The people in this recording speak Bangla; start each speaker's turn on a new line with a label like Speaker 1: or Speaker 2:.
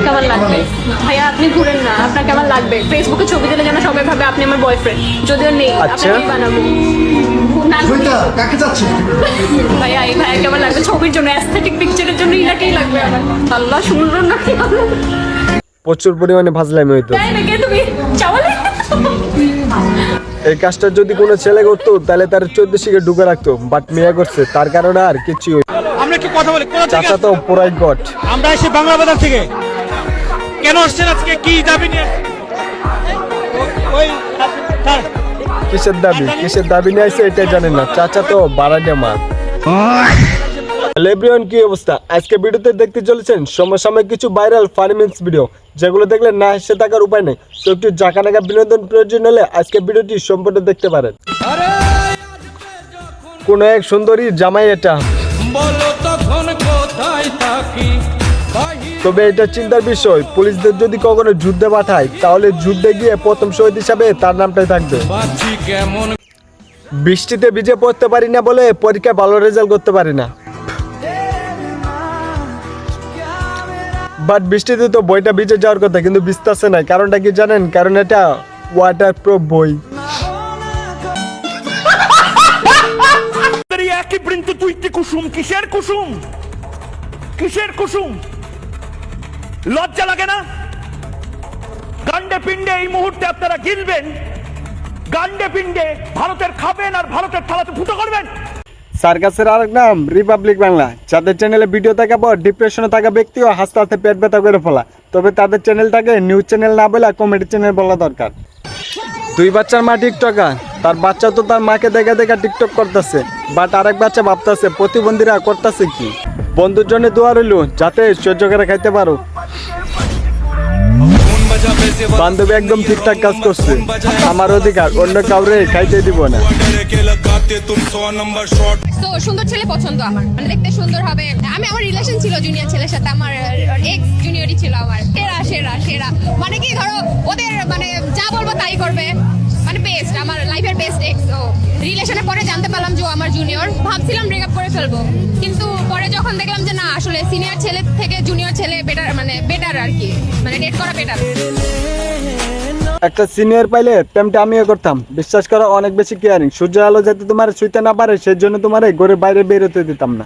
Speaker 1: কেমন লাগবে? ভাইয়া আপনি ঘুরেন না, আপনার কেমন লাগবে? ফেসবুকে ছবি দিলে যেন সবাই ভাবে আপনি আমার বয়ফ্রেন্ড, যদিও নেই।
Speaker 2: আচ্ছা।
Speaker 1: আপনাকেই বানাবো। ভাইয়া এই ভাইয়া কেমন লাগবে? ছবির জন্য, অ্যাস্থেটিক পিকচারের জন্য ইনাকেই লাগবে আমার। আল্লাহ সুন্দর না?
Speaker 2: প্রচুর পরিমাণে ভাজলামি হইতো।
Speaker 1: তাই নাকি? তুমি চাওয়ালে?
Speaker 2: এই কাজটা যদি কোনো ছেলে করতো তাহলে তার 14 শিখে ঢুকে রাখতো, বাট মেয়ে করছে তার কারণে আর কিছু হইতো।
Speaker 3: আমরা কি কথা বলি? কোথা থেকে?
Speaker 2: চাচা তো পুরাই গট।
Speaker 3: আমরা এসে বাংলা বাজার থেকে। কেন আসছেন আজকে? কি দাবি নিয়ে? ওই স্যার,
Speaker 2: কিসের দাবি নিয়ে আসছে এটাই জানেন না। চাচা তো বাড়াইয়া মার। লেব্রিয়ন কি অবস্থা? আজকে ভিডিওতে দেখতে চলেছেন সমসাময়িক কিছু ভাইরাল ফানি মিমস ভিডিও, যেগুলো দেখলে না হেসে থাকার উপায় নেই। তো একটু জাকানাকা বিনোদন প্রয়োজন হলে আজকে ভিডিওটি সম্পূর্ণ দেখতে পারেন। কোন এক সুন্দরী জামাই এটা,
Speaker 3: বলো তখন কোথায় থাকি?
Speaker 2: তবে এটা চিন্তার বিষয়, পুলিশদের যদি কখনো যুদ্ধে পাঠায় তাহলে যুদ্ধে গিয়ে প্রথম শহীদ হিসাবে তার নামটাই থাকবে।
Speaker 3: বাঁচি কেমন?
Speaker 2: বৃষ্টিতে ভিজে পড়তে পারি না বলে পরীক্ষায় ভালো রেজাল্ট করতে পারি না। বাট বৃষ্টিতে তো বইটা ভিজে যাওয়ার কথা, কিন্তু ভিজতেছে না। কারণটা কি জানেন? কারণ এটা ওয়াটার প্রুফ বই।
Speaker 3: একই বৃন্ত তুইতে কুসুম, কিসের কুসুম? কিসের কুসুম? লজ্জা লাগে না? গান্ডে পিণ্ডে এই মুহূর্তে আপনারা গিলবেন, গান্ডে পিণ্ডে ভারতের খাবেন আর ভারতের থালাতে ফুটো করবেন।
Speaker 2: সার্কাসের আরেক নাম রিপাবলিক বাংলা। যাদের চ্যানেলে ভিডিও থাকা পর ডিপ্রেশনে থাকা ব্যক্তিও হাসতে হাসতে পেট ব্যথা করে ফেলা, তবে তাদের চ্যানেলটাকে নিউজ চ্যানেল না বলে কমেডি চ্যানেল বলা দরকার। দুই বাচ্চার মা টিকটকার, তার বাচ্চা তো তার মাকে দেখা দেখা টিকটক করতেছে, বাট আরেক বাচ্চা ভাবতেছে প্রতিবন্ধীরা করতেছে কি। বন্ধুর জন্য দোয়া রইল যাতে সহ্য করে খাইতে পারো। বান্ধবী একদম ঠিকঠাক কাজ করছে, আমার অধিকার, অন্য কাউরে খাইতে দিব না।
Speaker 4: তো সুন্দর ছেলে পছন্দ আমার, মানে দেখতে সুন্দর হবে। আমার রিলেশন ছিল জুনিয়র ছেলের সাথে, আমার এক্স জুনিয়রই ছিল আমার। সেরা সেরা সেরা মানে কি, ধরো ওদের মানে যা বলবো তাই করবে, মানে বেস্ট, আমার লাইফের বেস্ট এক্স। তো রিলেশনের পরে জানতে পারলাম যে ও আমার জুনিয়র, ভাবছিলাম ব্রেকআপ করে ফেলবো, কিন্তু পরে যখন দেখলাম যে না, আসলে সিনিয়র ছেলে থেকে জুনিয়র ছেলে বেটার, মানে বেটার আর কি, মানে ডেট করা বেটার।
Speaker 2: একটা সিনিয়র পাইলে প্রেমটা আমিও করতাম। বিশ্বাস করো, অনেক বেশি কেয়ারিং। সূর্যের আলো যাতে তোমার ছুঁইতে না পারে সেই জন্য তোমার ঘরের বাইরে বেরোতে দিতাম না।